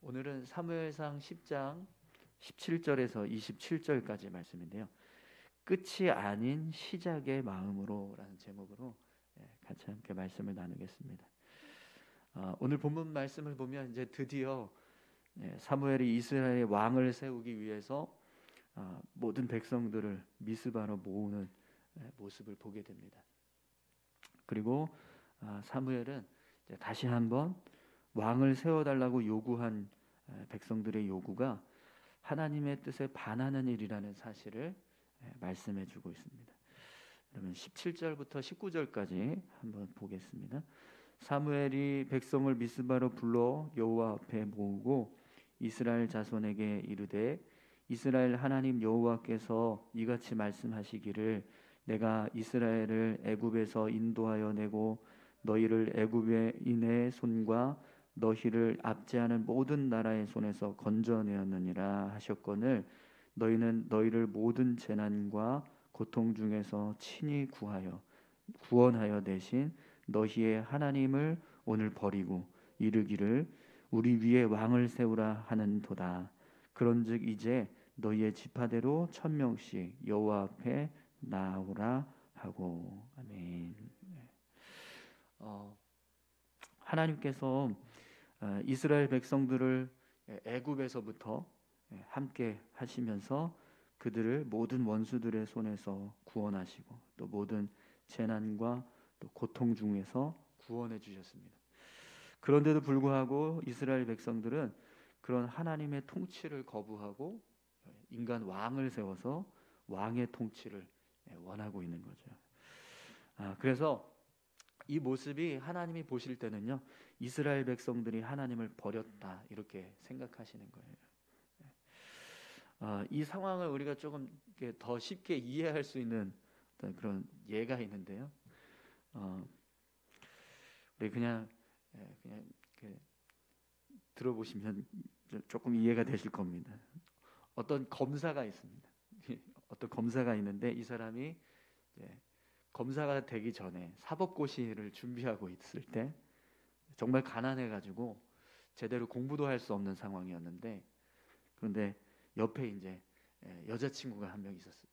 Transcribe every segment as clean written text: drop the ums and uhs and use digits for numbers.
오늘은 사무엘상 10장 17절에서 27절까지 말씀인데요. 끝이 아닌 시작의 마음으로라는 제목으로 같이 함께 말씀을 나누겠습니다. 오늘 본문 말씀을 보면 이제 드디어 사무엘이 이스라엘의 왕을 세우기 위해서 모든 백성들을 미스바로 모으는 모습을 보게 됩니다. 그리고 사무엘은 이제 다시 한번 왕을 세워달라고 요구한 백성들의 요구가 하나님의 뜻에 반하는 일이라는 사실을 말씀해주고 있습니다. 그러면 17절부터 19절까지 한번 보겠습니다. 사무엘이 백성을 미스바로 불러 여호와 앞에 모으고 이스라엘 자손에게 이르되 이스라엘 하나님 여호와께서 이같이 말씀하시기를 내가 이스라엘을 애굽에서 인도하여 내고 너희를 애굽인의 손과 너희를 압제하는 모든 나라의 손에서 건져내었느니라 하셨거늘 너희는 너희를 모든 재난과 고통 중에서 친히 구원하여 대신 너희의 하나님을 오늘 버리고 이르기를 우리 위에 왕을 세우라 하는도다. 그런즉 이제 너희의 지파대로 1000명씩 여호와 앞에 나오라 하고. 아멘. 하나님께서 이스라엘 백성들을 애굽에서부터 함께 하시면서 그들을 모든 원수들의 손에서 구원하시고 또 모든 재난과 또 고통 중에서 구원해 주셨습니다. 그런데도 불구하고 이스라엘 백성들은 그런 하나님의 통치를 거부하고 인간 왕을 세워서 왕의 통치를 원하고 있는 거죠. 그래서 이 모습이 하나님이 보실 때는요, 이스라엘 백성들이 하나님을 버렸다 이렇게 생각하시는 거예요. 이 상황을 우리가 조금 더 쉽게 이해할 수 있는 어떤 그런 예가 있는데요. 우리 그냥 들어보시면 조금 이해가 되실 겁니다. 어떤 검사가 있습니다. 어떤 검사가 있는데 이 사람이 검사가 되기 전에 사법고시를 준비하고 있을 때 정말 가난해가지고 제대로 공부도 할 수 없는 상황이었는데 그런데 옆에 이제 여자친구가 한 명 있었어요.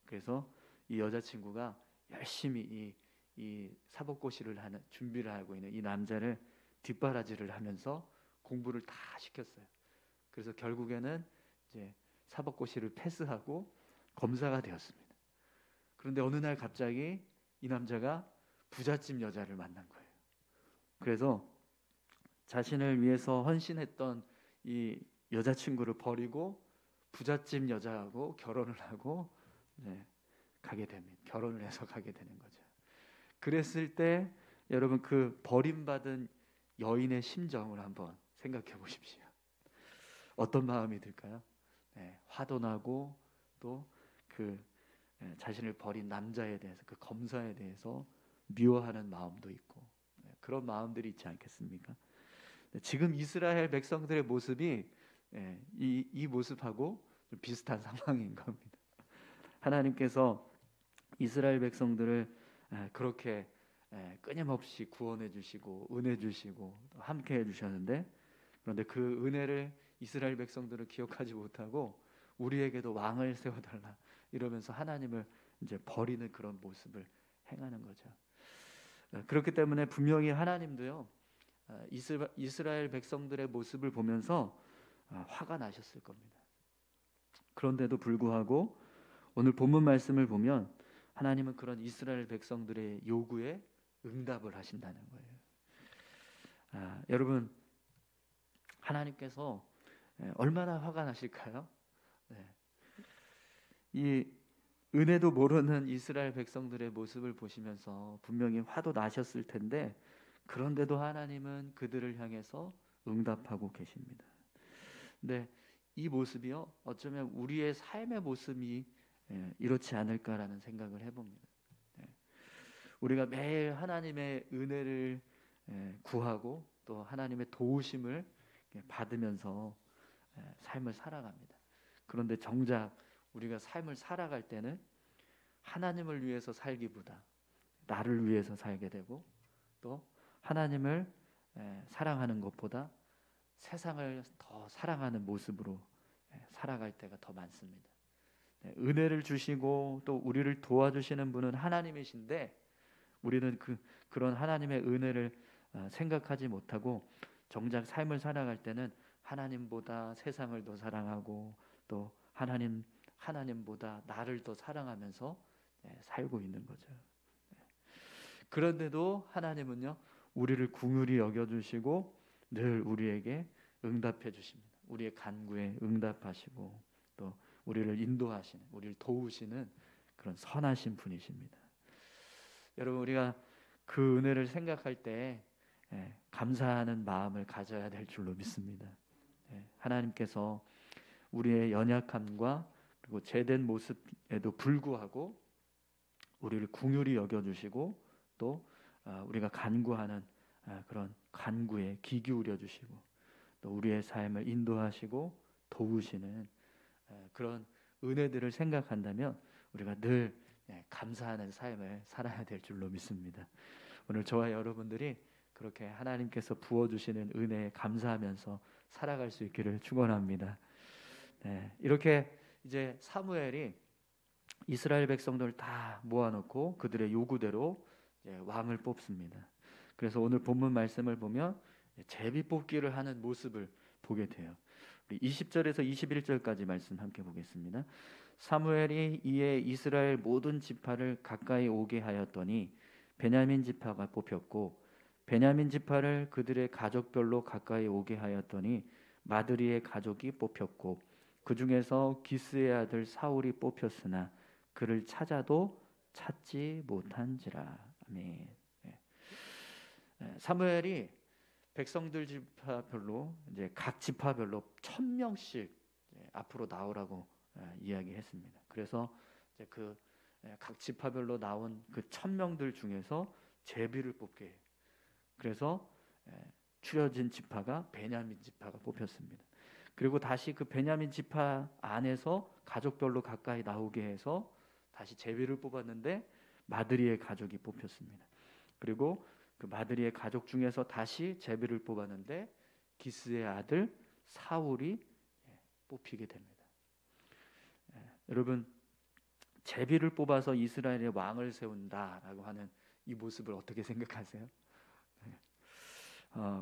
그래서 이 여자친구가 열심히 이 사법고시를 하는 준비를 하고 있는 이 남자를 뒷바라지를 하면서 공부를 다 시켰어요. 그래서 결국에는 이제 사법고시를 패스하고 검사가 되었습니다. 그런데 어느 날 갑자기 이 남자가 부잣집 여자를 만난 거예요. 그래서 자신을 위해서 헌신했던 이 여자친구를 버리고 부잣집 여자하고 결혼을 하고 가게 됩니다. 결혼을 해서 가게 되는 거죠. 그랬을 때 여러분 그 버림받은 여인의 심정을 한번 생각해 보십시오. 어떤 마음이 들까요? 화도 나고 또 그 자신을 버린 남자에 대해서 그 검사에 대해서 미워하는 마음도 있고 그런 마음들이 있지 않겠습니까? 지금 이스라엘 백성들의 모습이 이 모습하고 좀 비슷한 상황인 겁니다. 하나님께서 이스라엘 백성들을 그렇게 끊임없이 구원해 주시고 은혜 주시고 함께 해 주셨는데 그런데 그 은혜를 이스라엘 백성들은 기억하지 못하고 우리에게도 왕을 세워달라 이러면서 하나님을 이제 버리는 그런 모습을 행하는 거죠. 그렇기 때문에 분명히 하나님도요 이스라엘 백성들의 모습을 보면서 화가 나셨을 겁니다. 그런데도 불구하고 오늘 본문 말씀을 보면 하나님은 그런 이스라엘 백성들의 요구에 응답을 하신다는 거예요. 여러분 하나님께서 얼마나 화가 나실까요? 이 은혜도 모르는 이스라엘 백성들의 모습을 보시면서 분명히 화도 나셨을 텐데 그런데도 하나님은 그들을 향해서 응답하고 계십니다. 근데 이 모습이요 어쩌면 우리의 삶의 모습이 이렇지 않을까라는 생각을 해봅니다. 우리가 매일 하나님의 은혜를 구하고 또 하나님의 도우심을 받으면서 삶을 살아갑니다. 그런데 정작 우리가 삶을 살아갈 때는 하나님을 위해서 살기보다 나를 위해서 살게 되고 또 하나님을 사랑하는 것보다 세상을 더 사랑하는 모습으로 살아갈 때가 더 많습니다. 은혜를 주시고 또 우리를 도와주시는 분은 하나님이신데 우리는 그런 하나님의 은혜를 생각하지 못하고 정작 삶을 살아갈 때는 하나님보다 세상을 더 사랑하고 또 하나님보다 나를 더 사랑하면서 살고 있는 거죠. 그런데도 하나님은요, 우리를 긍휼히 여겨주시고 늘 우리에게 응답해 주십니다. 우리의 간구에 응답하시고 또 우리를 인도하시는, 우리를 도우시는 그런 선하신 분이십니다. 여러분, 우리가 그 은혜를 생각할 때 감사하는 마음을 가져야 될 줄로 믿습니다. 하나님께서 우리의 연약함과 그리고 죄된 모습에도 불구하고 우리를 긍휼히 여겨주시고 또 우리가 간구하는 그런 간구에 귀 기울여 주시고 또 우리의 삶을 인도하시고 도우시는 그런 은혜들을 생각한다면 우리가 늘 감사하는 삶을 살아야 될 줄로 믿습니다. 오늘 저와 여러분들이 그렇게 하나님께서 부어주시는 은혜에 감사하면서 살아갈 수 있기를 축원합니다. 이렇게 이제 사무엘이 이스라엘 백성들을 다 모아놓고 그들의 요구대로 왕을 뽑습니다. 그래서 오늘 본문 말씀을 보면 제비 뽑기를 하는 모습을 보게 돼요. 우리 20절에서 21절까지 말씀 함께 보겠습니다. 사무엘이 이에 이스라엘 모든 지파를 가까이 오게 하였더니 베냐민 지파가 뽑혔고 베냐민 지파를 그들의 가족별로 가까이 오게 하였더니 마드리의 가족이 뽑혔고 그 중에서 기스의 아들 사울이 뽑혔으나 그를 찾아도 찾지 못한지라. 아멘. 사무엘이 백성들 지파별로 이제 각 지파별로 1000명씩 앞으로 나오라고 이야기했습니다. 그래서 이제 각 지파별로 나온 그 1000명들 중에서 제비를 뽑게 해요. 그래서 추려진 지파가 베냐민 지파가 뽑혔습니다. 그리고 다시 그 베냐민 지파 안에서 가족별로 가까이 나오게 해서 다시 제비를 뽑았는데 마드리의 가족이 뽑혔습니다. 그리고 그 마드리의 가족 중에서 다시 제비를 뽑았는데 기스의 아들 사울이 뽑히게 됩니다. 여러분, 제비를 뽑아서 이스라엘의 왕을 세운다라고 하는 이 모습을 어떻게 생각하세요?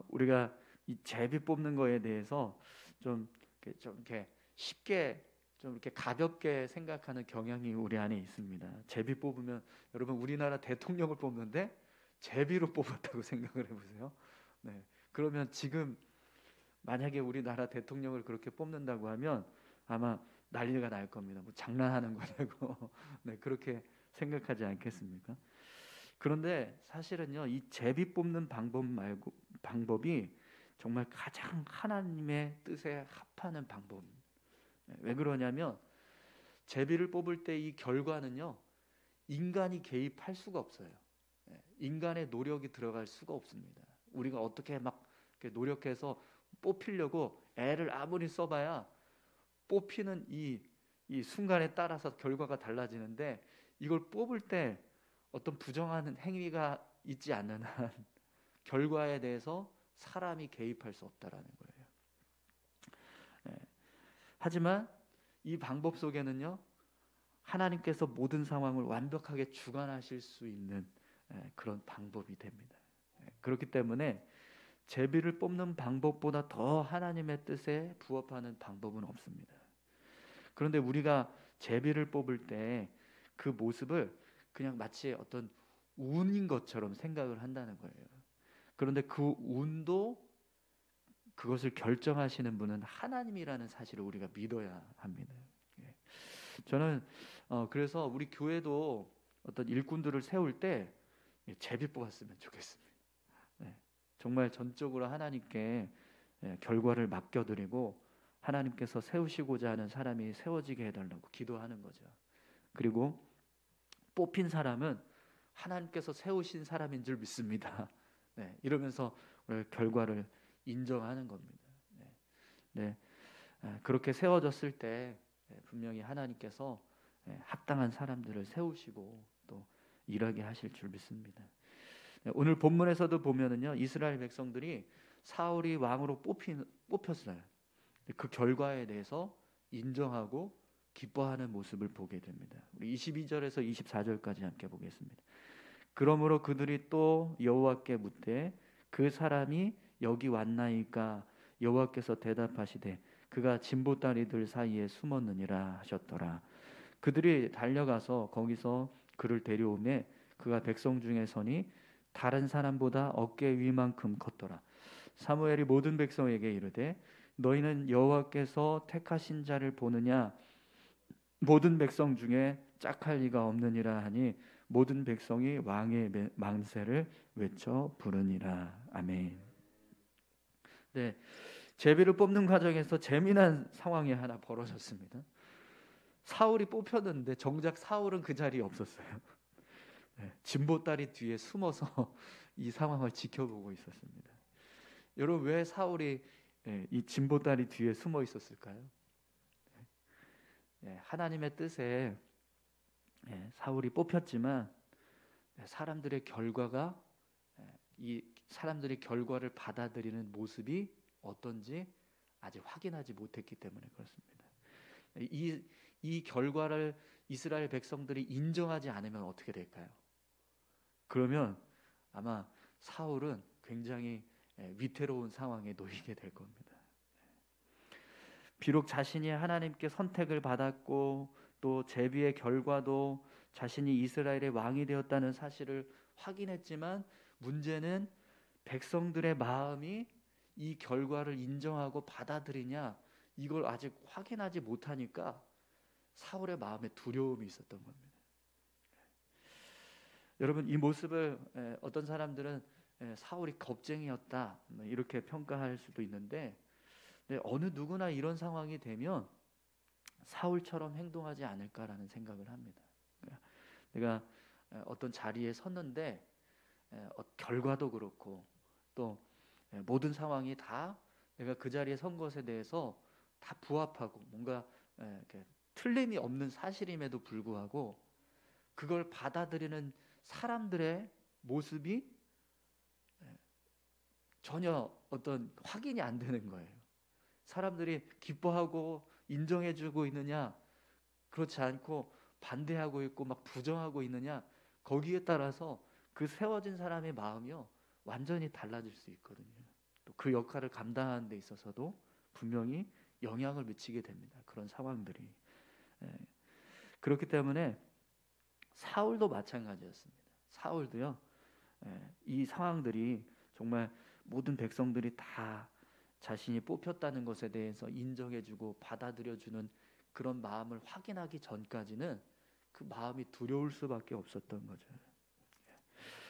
우리가 이 제비 뽑는 거에 대해서 좀 이렇게 쉽게 좀 이렇게 가볍게 생각하는 경향이 우리 안에 있습니다. 제비 뽑으면 여러분 우리나라 대통령을 뽑는데 제비로 뽑았다고 생각을 해보세요. 그러면 지금 만약에 우리나라 대통령을 그렇게 뽑는다고 하면 아마 난리가 날 겁니다. 뭐 장난하는 거냐고 그렇게 생각하지 않겠습니까? 그런데 사실은요, 이 제비 뽑는 방법이 정말 가장 하나님의 뜻에 합하는 방법입니다. 왜 그러냐면 제비를 뽑을 때 이 결과는요, 인간이 개입할 수가 없어요. 인간의 노력이 들어갈 수가 없습니다. 우리가 어떻게 막 노력해서 뽑히려고 애를 아무리 써봐야 뽑히는 이 순간에 따라서 결과가 달라지는데 이걸 뽑을 때 어떤 부정한 행위가 있지 않는 한 결과에 대해서 사람이 개입할 수 없다라는 거예요. 하지만 이 방법 속에는요, 하나님께서 모든 상황을 완벽하게 주관하실 수 있는 그런 방법이 됩니다. 그렇기 때문에 제비를 뽑는 방법보다 더 하나님의 뜻에 부합하는 방법은 없습니다. 그런데 우리가 제비를 뽑을 때 그 모습을 그냥 마치 어떤 운인 것처럼 생각을 한다는 거예요. 그런데 그 운도 그것을 결정하시는 분은 하나님이라는 사실을 우리가 믿어야 합니다. 저는 그래서 우리 교회도 어떤 일꾼들을 세울 때 제비 뽑았으면 좋겠습니다. 정말 전적으로 하나님께 결과를 맡겨드리고 하나님께서 세우시고자 하는 사람이 세워지게 해달라고 기도하는 거죠. 그리고 뽑힌 사람은 하나님께서 세우신 사람인 줄 믿습니다. 이러면서 결과를 인정하는 겁니다. 그렇게 세워졌을 때 분명히 하나님께서 합당한 사람들을 세우시고 또 일하게 하실 줄 믿습니다. 오늘 본문에서도 보면은요, 이스라엘 백성들이 사울이 왕으로 뽑혔어요. 그 결과에 대해서 인정하고 기뻐하는 모습을 보게 됩니다. 우리 22절에서 24절까지 함께 보겠습니다. 그러므로 그들이 또 여호와께 묻되 그 사람이 여기 왔나이까? 여호와께서 대답하시되 그가 진보다리들 사이에 숨었느니라 하셨더라. 그들이 달려가서 거기서 그를 데려오매 그가 백성 중에 서니 다른 사람보다 어깨 위만큼 컸더라. 사무엘이 모든 백성에게 이르되 너희는 여호와께서 택하신 자를 보느냐? 모든 백성 중에 짝할 리가 없느니라 하니 모든 백성이 왕의 만세를 외쳐 부르니라. 아멘. 네, 제비를 뽑는 과정에서 재미난 상황이 하나 벌어졌습니다. 사울이 뽑혔는데 정작 사울은 그 자리에 없었어요. 네, 진보다리 뒤에 숨어서 이 상황을 지켜보고 있었습니다. 여러분, 왜 사울이 이 진보다리 뒤에 숨어 있었을까요? 하나님의 뜻에 사울이 뽑혔지만 사람들의 결과가 이 사람들이 결과를 받아들이는 모습이 어떤지 아직 확인하지 못했기 때문에 그렇습니다. 이 결과를 이스라엘 백성들이 인정하지 않으면 어떻게 될까요? 그러면 아마 사울은 굉장히 위태로운 상황에 놓이게 될 겁니다. 비록 자신이 하나님께 선택을 받았고 또 제비의 결과도 자신이 이스라엘의 왕이 되었다는 사실을 확인했지만 문제는 백성들의 마음이 이 결과를 인정하고 받아들이냐, 이걸 아직 확인하지 못하니까 사울의 마음에 두려움이 있었던 겁니다. 여러분, 이 모습을 어떤 사람들은 사울이 겁쟁이였다 이렇게 평가할 수도 있는데 어느 누구나 이런 상황이 되면 사울처럼 행동하지 않을까라는 생각을 합니다. 내가 어떤 자리에 섰는데 결과도 그렇고 또 모든 상황이 다 내가 그 자리에 선 것에 대해서 다 부합하고 뭔가 이렇게 틀림이 없는 사실임에도 불구하고 그걸 받아들이는 사람들의 모습이 전혀 어떤 확인이 안 되는 거예요. 사람들이 기뻐하고 인정해주고 있느냐, 그렇지 않고 반대하고 있고 막 부정하고 있느냐, 거기에 따라서 그 세워진 사람의 마음이요 완전히 달라질 수 있거든요. 또 그 역할을 감당하는 데 있어서도 분명히 영향을 미치게 됩니다. 그런 상황들이. 그렇기 때문에 사울도 마찬가지였습니다. 사울도요 이 상황들이 정말 모든 백성들이 다 자신이 뽑혔다는 것에 대해서 인정해주고 받아들여주는 그런 마음을 확인하기 전까지는 그 마음이 두려울 수밖에 없었던 거죠.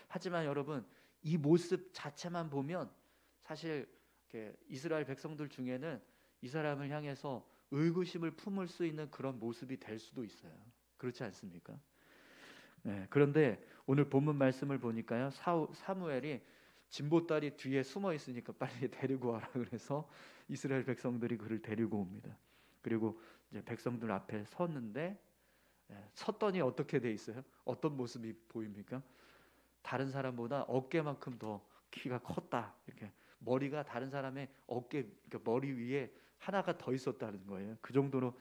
하지만 여러분, 이 모습 자체만 보면 사실 이스라엘 백성들 중에는 이 사람을 향해서 의구심을 품을 수 있는 그런 모습이 될 수도 있어요. 그렇지 않습니까? 그런데 오늘 본문 말씀을 보니까요, 사무엘이 진보다리 뒤에 숨어 있으니까 빨리 데리고 와라 그래서 이스라엘 백성들이 그를 데리고 옵니다. 그리고 이제 백성들 앞에 섰는데 섰더니 어떻게 돼 있어요? 어떤 모습이 보입니까? 다른 사람보다 어깨만큼 더 키가 컸다. 이렇게 머리가 다른 사람의 어깨, 그러니까 머리 위에 하나가 더 있었다는 거예요. 그 정도로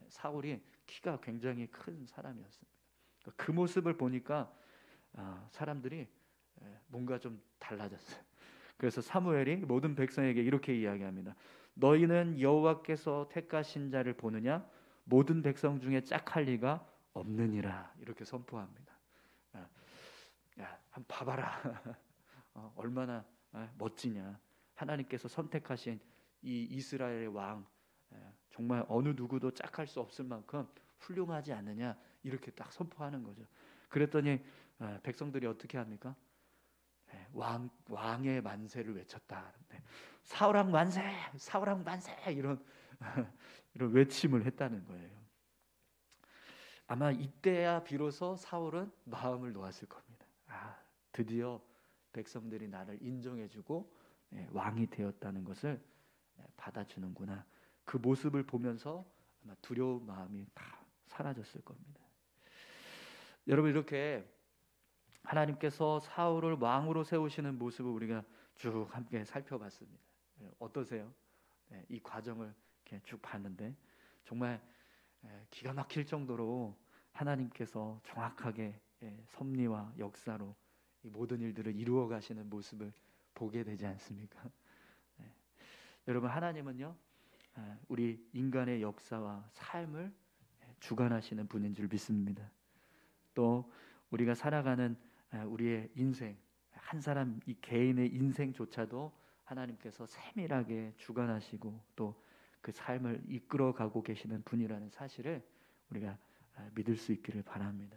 사울이 키가 굉장히 큰 사람이었습니다. 그 모습을 보니까 사람들이 뭔가 좀 달라졌어요. 그래서 사무엘이 모든 백성에게 이렇게 이야기합니다. 너희는 여호와께서 택하신 자를 보느냐? 모든 백성 중에 짝할 리가 없느니라. 이렇게 선포합니다. 야, 한번 봐봐라. 얼마나 멋지냐. 하나님께서 선택하신 이 이스라엘의 왕, 정말 어느 누구도 짝할 수 없을 만큼 훌륭하지 않느냐. 이렇게 딱 선포하는 거죠. 그랬더니 백성들이 어떻게 합니까? 왕의 만세를 외쳤다. 사울왕 만세, 사울왕 만세 이런 외침을 했다는 거예요. 아마 이때야 비로소 사울은 마음을 놓았을 겁니다. 드디어 백성들이 나를 인정해주고 왕이 되었다는 것을 받아주는구나. 그 모습을 보면서 아마 두려운 마음이 다 사라졌을 겁니다. 여러분, 이렇게 하나님께서 사울을 왕으로 세우시는 모습을 우리가 쭉 함께 살펴봤습니다. 어떠세요? 이 과정을 이렇게 쭉 봤는데 정말 기가 막힐 정도로 하나님께서 정확하게 섭리와 역사로 이 모든 일들을 이루어 가시는 모습을 보게 되지 않습니까? 여러분, 하나님은요, 우리 인간의 역사와 삶을 주관하시는 분인 줄 믿습니다. 또 우리가 살아가는 우리의 인생, 한 사람 이 개인의 인생조차도 하나님께서 세밀하게 주관하시고 또 그 삶을 이끌어가고 계시는 분이라는 사실을 우리가 믿을 수 있기를 바랍니다.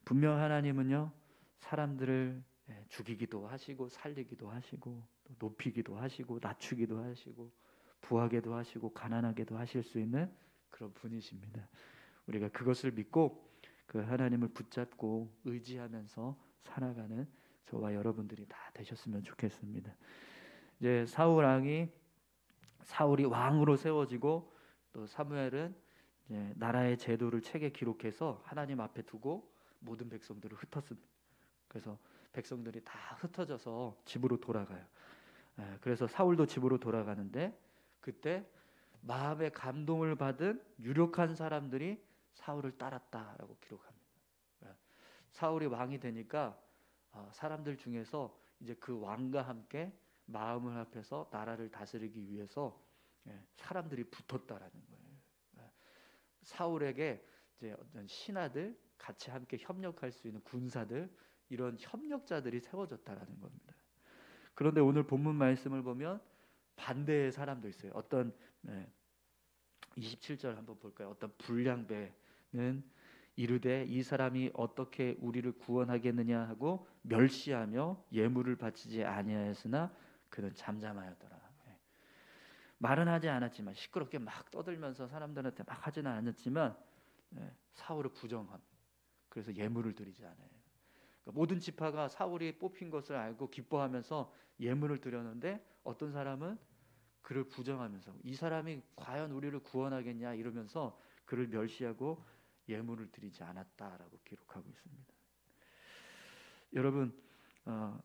분명 하나님은요, 사람들을 죽이기도 하시고 살리기도 하시고 또 높이기도 하시고 낮추기도 하시고 부하게도 하시고 가난하게도 하실 수 있는 그런 분이십니다. 우리가 그것을 믿고 그 하나님을 붙잡고 의지하면서 살아가는 저와 여러분들이 다 되셨으면 좋겠습니다. 이제 사울이 왕으로 세워지고 또 사무엘은 이제 나라의 제도를 책에 기록해서 하나님 앞에 두고 모든 백성들을 흩었습니다. 그래서 백성들이 다 흩어져서 집으로 돌아가요. 그래서 사울도 집으로 돌아가는데 그때 마음의 감동을 받은 유력한 사람들이 사울을 따랐다라고 기록합니다. 사울이 왕이 되니까 사람들 중에서 이제 그 왕과 함께 마음을 합해서 나라를 다스리기 위해서 사람들이 붙었다라는 거예요. 사울에게 이제 어떤 신하들, 같이 함께 협력할 수 있는 군사들, 이런 협력자들이 세워졌다라는 겁니다. 그런데 오늘 본문 말씀을 보면 반대의 사람도 있어요. 어떤 27절 한번 볼까요? 어떤 불량배는 이르되 이 사람이 어떻게 우리를 구원하겠느냐 하고 멸시하며 예물을 바치지 아니하였으나 그는 잠잠하였더라. 말은 하지 않았지만 시끄럽게 막 떠들면서 사람들한테 막 하지는 않았지만 사울을 부정합니다. 그래서 예물을 드리지 않아요. 그러니까 모든 지파가 사울이 뽑힌 것을 알고 기뻐하면서 예물을 드렸는데 어떤 사람은 그를 부정하면서 이 사람이 과연 우리를 구원하겠냐 이러면서 그를 멸시하고 예물을 드리지 않았다라고 기록하고 있습니다. 여러분,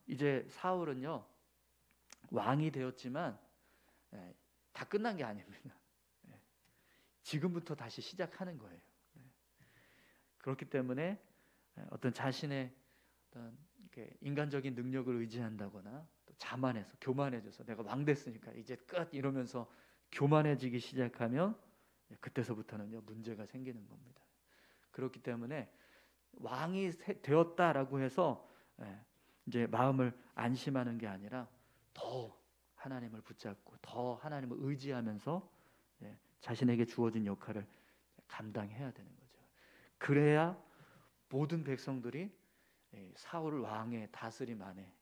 이제 사울은요 왕이 되었지만 다 끝난 게 아닙니다. 지금부터 다시 시작하는 거예요. 그렇기 때문에 어떤 자신의 어떤 이렇게 인간적인 능력을 의지한다거나 또 자만해서 교만해져서 내가 왕 됐으니까 이제 끝 이러면서 교만해지기 시작하면 그때서부터는요 문제가 생기는 겁니다. 그렇기 때문에 왕이 되었다라고 해서 이제 마음을 안심하는 게 아니라 더 하나님을 붙잡고 더 하나님을 의지하면서 자신에게 주어진 역할을 감당해야 되는 거죠. 그래야 모든 백성들이 사울 왕의 다스림 안에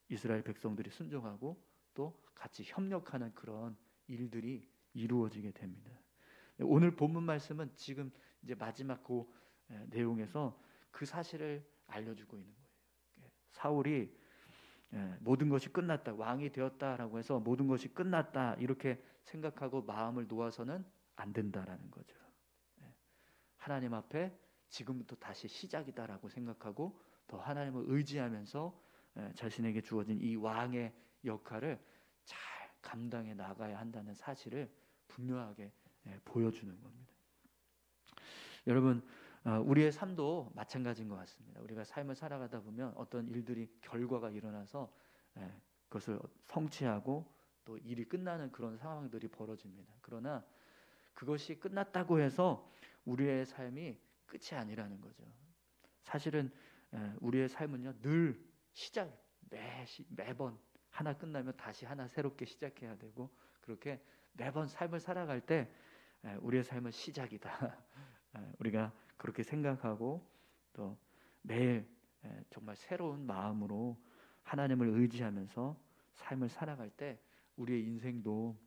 이스라엘 백성들이 순종하고 또 같이 협력하는 그런 일들이 이루어지게 됩니다. 오늘 본문 말씀은 지금 이제 마지막 그 내용에서 그 사실을 알려주고 있는 거예요. 사울이 모든 것이 끝났다, 왕이 되었다라고 해서 모든 것이 끝났다 이렇게 생각하고 마음을 놓아서는 안 된다라는 거죠. 하나님 앞에 지금부터 다시 시작이다라고 생각하고 더 하나님을 의지하면서 자신에게 주어진 이 왕의 역할을 잘 감당해 나가야 한다는 사실을 분명하게 보여주는 겁니다. 여러분, 우리의 삶도 마찬가지인 것 같습니다. 우리가 삶을 살아가다 보면 어떤 일들이 결과가 일어나서 그것을 성취하고 또 일이 끝나는 그런 상황들이 벌어집니다. 그러나 그것이 끝났다고 해서 우리의 삶이 끝이 아니라는 거죠. 사실은 우리의 삶은요 늘 시작, 매번 하나 끝나면 다시 하나 새롭게 시작해야 되고 그렇게 매번 삶을 살아갈 때 우리의 삶은 시작이다. 우리가 그렇게 생각하고 또 매일 정말 새로운 마음으로 하나님을 의지하면서 삶을 살아갈 때 우리의 인생도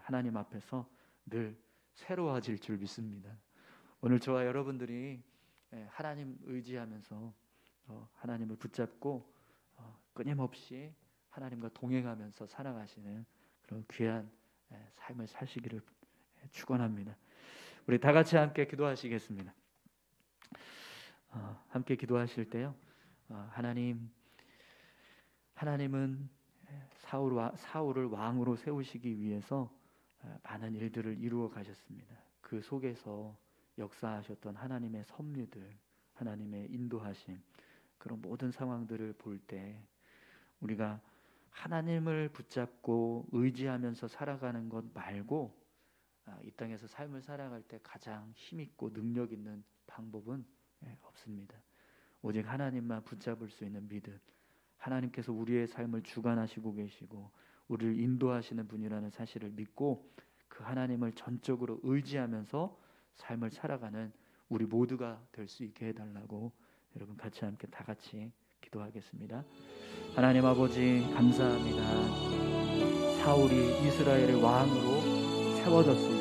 하나님 앞에서 늘 새로워질 줄 믿습니다. 오늘 저와 여러분들이 하나님 의지하면서 하나님을 붙잡고 끊임없이 하나님과 동행하면서 살아가시는 그런 귀한 삶을 사시기를 축원합니다. 우리 다 같이 함께 기도하시겠습니다. 함께 기도하실 때요 하나님은 사울을 왕으로 세우시기 위해서 많은 일들을 이루어 가셨습니다. 그 속에서 역사하셨던 하나님의 섭리들, 하나님의 인도하심, 그런 모든 상황들을 볼 때 우리가 하나님을 붙잡고 의지하면서 살아가는 것 말고 이 땅에서 삶을 살아갈 때 가장 힘있고 능력 있는 방법은 없습니다. 오직 하나님만 붙잡을 수 있는 믿음, 하나님께서 우리의 삶을 주관하시고 계시고 우리를 인도하시는 분이라는 사실을 믿고 그 하나님을 전적으로 의지하면서 삶을 살아가는 우리 모두가 될 수 있게 해달라고 여러분 같이 함께 다 같이 기도하겠습니다. 하나님 아버지 감사합니다. 사울이 이스라엘의 왕으로 세워졌습니다.